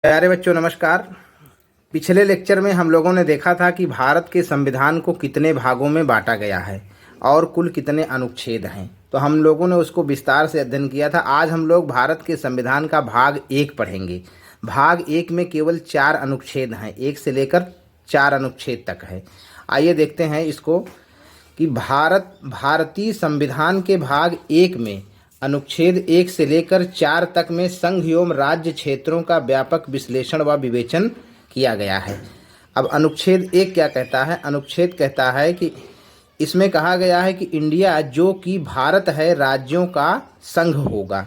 प्यारे बच्चों नमस्कार। पिछले लेक्चर में हम लोगों ने देखा था कि भारत के संविधान को कितने भागों में बांटा गया है और कुल कितने अनुच्छेद हैं। तो हम लोगों ने उसको विस्तार से अध्ययन किया था। आज हम लोग भारत के संविधान का भाग 1 पढ़ेंगे। भाग 1 में केवल 4 अनुच्छेद हैं, 1 से लेकर 4 अनुच्छेद तक है। आइए देखते हैं इसको कि भारतीय संविधान के भाग 1 में अनुच्छेद 1 से लेकर 4 तक में संघ एवं राज्य क्षेत्रों का व्यापक विश्लेषण व विवेचन किया गया है। अब अनुच्छेद 1 क्या कहता है? अनुच्छेद कहता है कि इसमें कहा गया है कि इंडिया जो कि भारत है राज्यों का संघ होगा।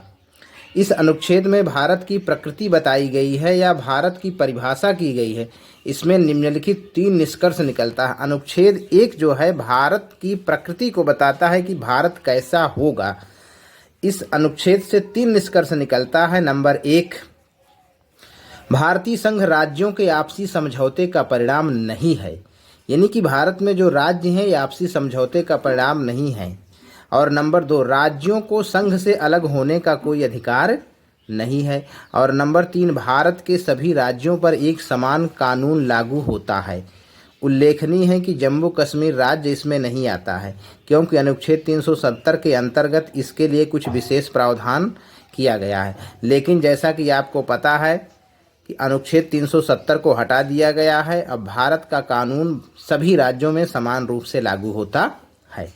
इस अनुच्छेद में भारत की प्रकृति बताई गई है या भारत की परिभाषा की गई है। इसमें निम्नलिखित 3 निष्कर्ष निकलता है। अनुच्छेद 1 जो है भारत की प्रकृति को बताता है कि भारत कैसा होगा। इस अनुच्छेद से 3 निष्कर्ष निकलता है। नंबर 1, भारतीय संघ राज्यों के आपसी समझौते का परिणाम नहीं है, यानी कि भारत में जो राज्य हैं ये आपसी समझौते का परिणाम नहीं है। और नंबर 2, राज्यों को संघ से अलग होने का कोई अधिकार नहीं है। और नंबर 3, भारत के सभी राज्यों पर एक समान कानून लागू होता है। उल्लेखनीय है कि जम्मू कश्मीर राज्य इसमें नहीं आता है, क्योंकि अनुच्छेद 370 के अंतर्गत इसके लिए कुछ विशेष प्रावधान किया गया है। लेकिन जैसा कि आपको पता है कि अनुच्छेद 370 को हटा दिया गया है। अब भारत का कानून सभी राज्यों में समान रूप से लागू होता है।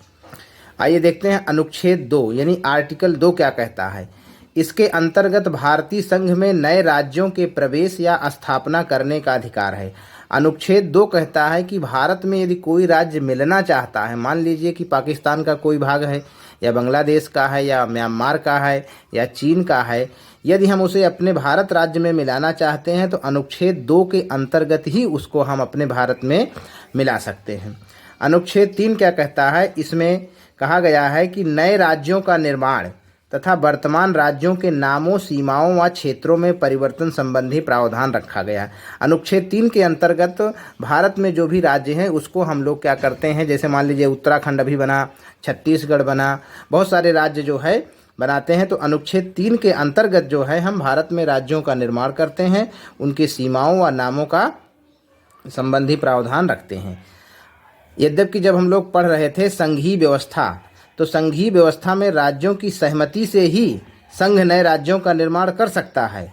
आइए देखते हैं अनुच्छेद 2 यानी आर्टिकल 2 क्या कहता है। इसके अंतर्गत भारतीय संघ में नए राज्यों के प्रवेश या स्थापना करने का अधिकार है। अनुच्छेद 2 कहता है कि भारत में यदि कोई राज्य मिलना चाहता है, मान लीजिए कि पाकिस्तान का कोई भाग है या बांग्लादेश का है या म्यांमार का है या चीन का है, यदि हम उसे अपने भारत राज्य में मिलाना चाहते हैं तो अनुच्छेद 2 के अंतर्गत ही उसको हम अपने भारत में मिला सकते हैं। अनुच्छेद 3 क्या कहता है? इसमें कहा गया है कि नए राज्यों का निर्माण तथा वर्तमान राज्यों के नामों, सीमाओं व क्षेत्रों में परिवर्तन संबंधी प्रावधान रखा गया है। अनुच्छेद 3 के अंतर्गत भारत में जो भी राज्य हैं उसको हम लोग क्या करते हैं, जैसे मान लीजिए उत्तराखंड अभी बना, छत्तीसगढ़ बना, बहुत सारे राज्य जो है बनाते हैं। तो अनुच्छेद 3 के अंतर्गत जो है हम भारत में राज्यों का निर्माण करते हैं, उनकी सीमाओं व नामों का संबंधी प्रावधान रखते हैं। यद्यपि जब हम लोग पढ़ रहे थे संघीय व्यवस्था, तो संघीय व्यवस्था में राज्यों की सहमति से ही संघ नए राज्यों का निर्माण कर सकता है।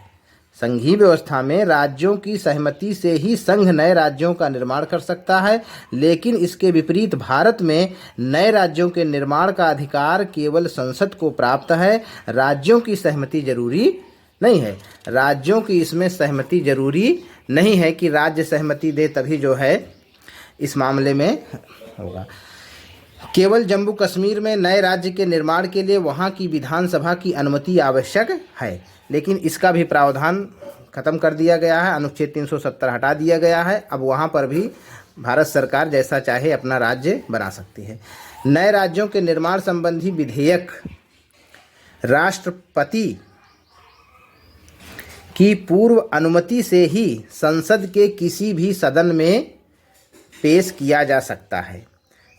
संघीय व्यवस्था में राज्यों की सहमति से ही संघ नए राज्यों का निर्माण कर सकता है, लेकिन इसके विपरीत भारत में नए राज्यों के निर्माण का अधिकार केवल संसद को प्राप्त है। राज्यों की सहमति जरूरी नहीं है। राज्यों की इसमें सहमति जरूरी नहीं है कि राज्य सहमति दे तभी जो है इस मामले में होगा। केवल जम्मू कश्मीर में नए राज्य के निर्माण के लिए वहाँ की विधानसभा की अनुमति आवश्यक है, लेकिन इसका भी प्रावधान खत्म कर दिया गया है। अनुच्छेद 370 हटा दिया गया है। अब वहाँ पर भी भारत सरकार जैसा चाहे अपना राज्य बना सकती है। नए राज्यों के निर्माण संबंधी विधेयक राष्ट्रपति की पूर्व अनुमति से ही संसद के किसी भी सदन में पेश किया जा सकता है।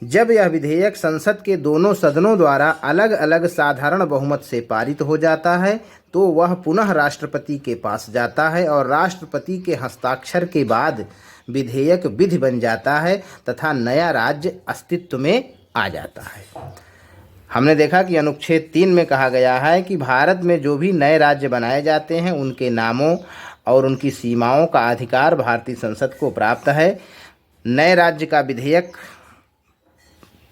जब यह विधेयक संसद के दोनों सदनों द्वारा अलग अलग साधारण बहुमत से पारित हो जाता है तो वह पुनः राष्ट्रपति के पास जाता है और राष्ट्रपति के हस्ताक्षर के बाद विधेयक विधि बन जाता है तथा नया राज्य अस्तित्व में आ जाता है। हमने देखा कि अनुच्छेद 3 में कहा गया है कि भारत में जो भी नए राज्य बनाए जाते हैं उनके नामों और उनकी सीमाओं का अधिकार भारतीय संसद को प्राप्त है। नए राज्य का विधेयक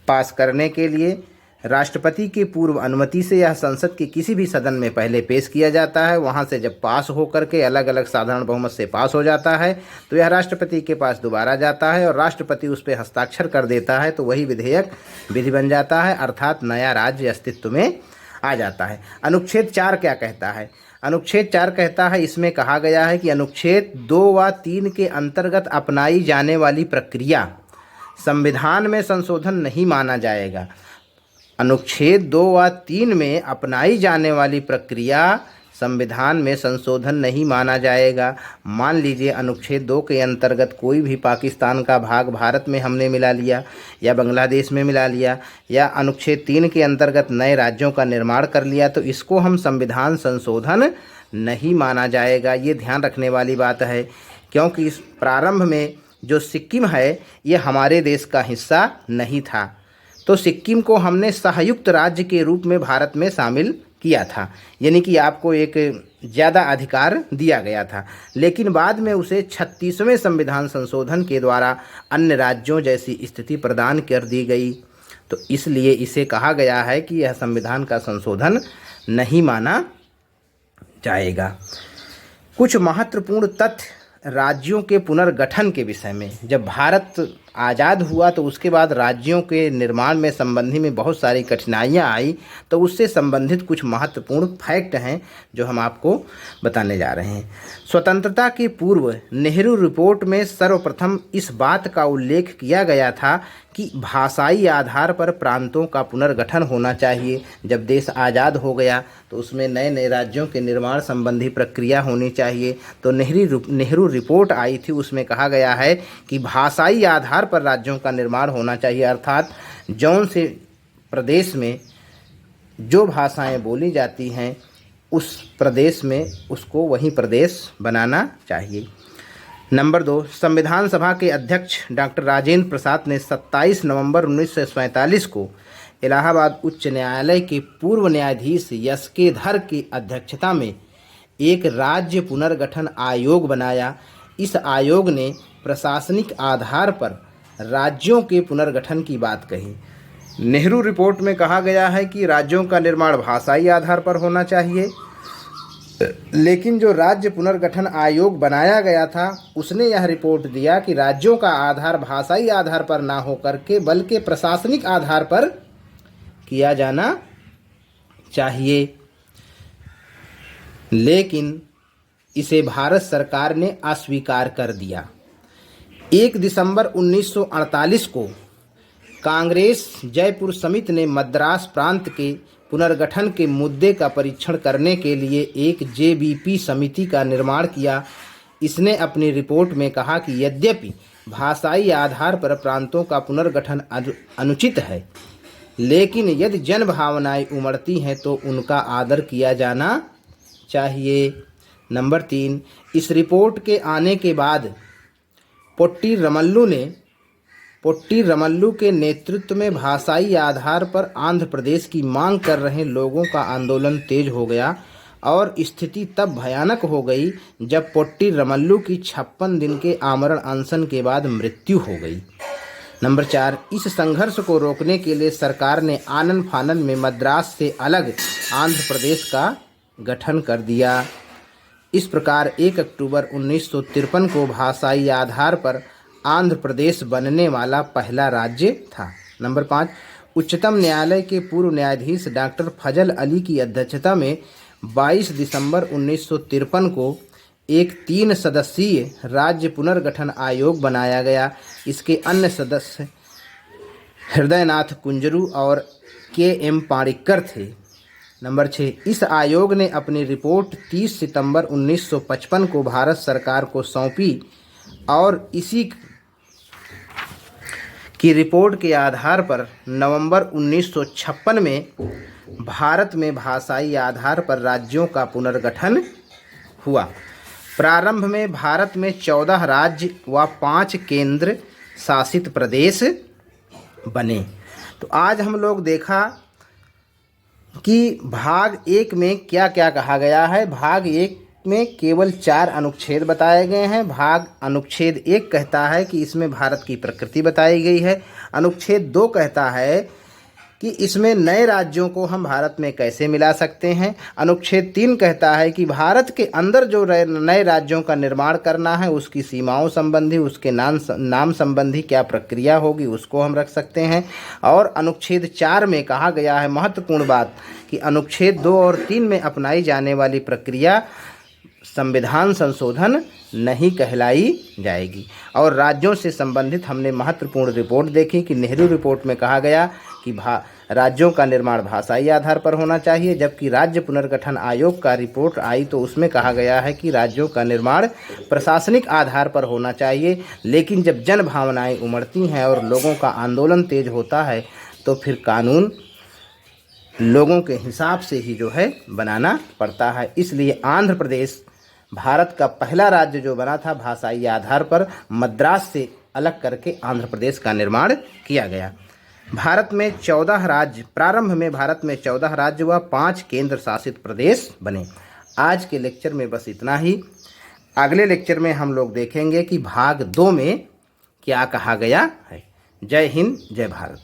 पास करने के लिए राष्ट्रपति की पूर्व अनुमति से यह संसद के किसी भी सदन में पहले पेश किया जाता है। वहां से जब पास होकर के अलग अलग साधारण बहुमत से पास हो जाता है तो यह राष्ट्रपति के पास दोबारा जाता है और राष्ट्रपति उस पर हस्ताक्षर कर देता है तो वही विधेयक विधि बन जाता है, अर्थात नया राज्य अस्तित्व में आ जाता है। अनुच्छेद 4 क्या कहता है? अनुच्छेद 4 कहता है, इसमें कहा गया है कि अनुच्छेद 2 व 3 के अंतर्गत अपनाई जाने वाली प्रक्रिया संविधान में संशोधन नहीं माना जाएगा। अनुच्छेद 2 व 3 में अपनाई जाने वाली प्रक्रिया संविधान में संशोधन नहीं माना जाएगा। मान लीजिए अनुच्छेद 2 के अंतर्गत कोई भी पाकिस्तान का भाग भारत में हमने मिला लिया या बांग्लादेश में मिला लिया या अनुच्छेद 3 के अंतर्गत नए राज्यों का निर्माण कर लिया तो इसको हम संविधान संशोधन नहीं माना जाएगा। ये ध्यान रखने वाली बात है, क्योंकि इस प्रारंभ में जो सिक्किम है ये हमारे देश का हिस्सा नहीं था। तो सिक्किम को हमने संयुक्त राज्य के रूप में भारत में शामिल किया था, यानी कि आपको एक ज़्यादा अधिकार दिया गया था। लेकिन बाद में उसे 36वें संविधान संशोधन के द्वारा अन्य राज्यों जैसी स्थिति प्रदान कर दी गई। तो इसलिए इसे कहा गया है कि यह संविधान का संशोधन नहीं माना जाएगा। कुछ महत्वपूर्ण तथ्य राज्यों के पुनर्गठन के विषय में। जब भारत आज़ाद हुआ तो उसके बाद राज्यों के निर्माण में संबंधी में बहुत सारी कठिनाइयाँ आई, तो उससे संबंधित कुछ महत्वपूर्ण फैक्ट हैं जो हम आपको बताने जा रहे हैं। स्वतंत्रता के पूर्व नेहरू रिपोर्ट में सर्वप्रथम इस बात का उल्लेख किया गया था कि भाषाई आधार पर प्रांतों का पुनर्गठन होना चाहिए। जब देश आज़ाद हो गया तो उसमें नए नए राज्यों के निर्माण संबंधी प्रक्रिया होनी चाहिए। तो नेहरू रिपोर्ट आई थी, उसमें कहा गया है कि भाषाई आधार पर राज्यों का निर्माण होना चाहिए, अर्थात जौन से प्रदेश में जो भाषाएं बोली जाती हैं उस प्रदेश में उसको वही प्रदेश बनाना चाहिए। नंबर 2, संविधान सभा के अध्यक्ष डॉक्टर राजेंद्र प्रसाद ने 27 नवंबर 1947 को इलाहाबाद उच्च न्यायालय के पूर्व न्यायाधीश एस.के. धर की अध्यक्षता में एक राज्य पुनर्गठन आयोग बनाया। इस आयोग ने प्रशासनिक आधार पर राज्यों के पुनर्गठन की बात कही। नेहरू रिपोर्ट में कहा गया है कि राज्यों का निर्माण भाषाई आधार पर होना चाहिए, लेकिन जो राज्य पुनर्गठन आयोग बनाया गया था उसने यह रिपोर्ट दिया कि राज्यों का आधार भाषाई आधार पर ना होकर के बल्कि प्रशासनिक आधार पर किया जाना चाहिए। लेकिन इसे भारत सरकार ने अस्वीकार कर दिया। 1 दिसंबर 1948 को कांग्रेस जयपुर समिति ने मद्रास प्रांत के पुनर्गठन के मुद्दे का परीक्षण करने के लिए एक जेबीपी समिति का निर्माण किया। इसने अपनी रिपोर्ट में कहा कि यद्यपि भाषाई आधार पर प्रांतों का पुनर्गठन अनुचित है, लेकिन यदि जन भावनाएं उमड़ती हैं तो उनका आदर किया जाना चाहिए। नंबर 3, इस रिपोर्ट के आने के बाद पोट्टी रमल्लू के नेतृत्व में भाषाई आधार पर आंध्र प्रदेश की मांग कर रहे लोगों का आंदोलन तेज हो गया और स्थिति तब भयानक हो गई जब पोट्टी रमल्लू की 56 दिन के आमरण अनशन के बाद मृत्यु हो गई। नंबर 4, इस संघर्ष को रोकने के लिए सरकार ने आनन फानन में मद्रास से अलग आंध्र प्रदेश का गठन कर दिया। इस प्रकार 1 अक्टूबर 1953 को भाषाई आधार पर आंध्र प्रदेश बनने वाला पहला राज्य था। नंबर 5, उच्चतम न्यायालय के पूर्व न्यायाधीश डॉक्टर फजल अली की अध्यक्षता में 22 दिसंबर 1953 को एक 3 सदस्यीय राज्य पुनर्गठन आयोग बनाया गया। इसके अन्य सदस्य हृदयनाथ कुंजरू और के.एम. पाणिक्कर थे। नंबर 6, इस आयोग ने अपनी रिपोर्ट 30 सितंबर 1955 को भारत सरकार को सौंपी और इसी की रिपोर्ट के आधार पर नवंबर 1956 में भारत में भाषाई आधार पर राज्यों का पुनर्गठन हुआ। प्रारंभ में भारत में 14 राज्य व 5 केंद्र शासित प्रदेश बने। तो आज हम लोग देखा कि भाग 1 में क्या क्या कहा गया है। भाग 1 में केवल 4 अनुच्छेद बताए गए हैं। अनुच्छेद 1 कहता है कि इसमें भारत की प्रकृति बताई गई है। अनुच्छेद 2 कहता है कि इसमें नए राज्यों को हम भारत में कैसे मिला सकते हैं। अनुच्छेद 3 कहता है कि भारत के अंदर जो नए राज्यों का निर्माण करना है उसकी सीमाओं संबंधी, उसके नाम संबंधी क्या प्रक्रिया होगी उसको हम रख सकते हैं। और अनुच्छेद 4 में कहा गया है महत्वपूर्ण बात कि अनुच्छेद 2 और 3 में अपनाई जाने वाली प्रक्रिया संविधान संशोधन नहीं कहलाई जाएगी। और राज्यों से संबंधित हमने महत्वपूर्ण रिपोर्ट देखी कि नेहरू रिपोर्ट में कहा गया कि राज्यों का निर्माण भाषाई आधार पर होना चाहिए, जबकि राज्य पुनर्गठन आयोग का रिपोर्ट आई तो उसमें कहा गया है कि राज्यों का निर्माण प्रशासनिक आधार पर होना चाहिए। लेकिन जब जन भावनाएं उमड़ती हैं और लोगों का आंदोलन तेज होता है तो फिर कानून लोगों के हिसाब से ही जो है बनाना पड़ता है। इसलिए आंध्र प्रदेश भारत का पहला राज्य जो बना था भाषाई आधार पर, मद्रास से अलग करके आंध्र प्रदेश का निर्माण किया गया। भारत में 14 राज्य, प्रारंभ में भारत में 14 राज्य व 5 केंद्र शासित प्रदेश बने। आज के लेक्चर में बस इतना ही। अगले लेक्चर में हम लोग देखेंगे कि भाग 2 में क्या कहा गया है। जय हिंद, जय भारत।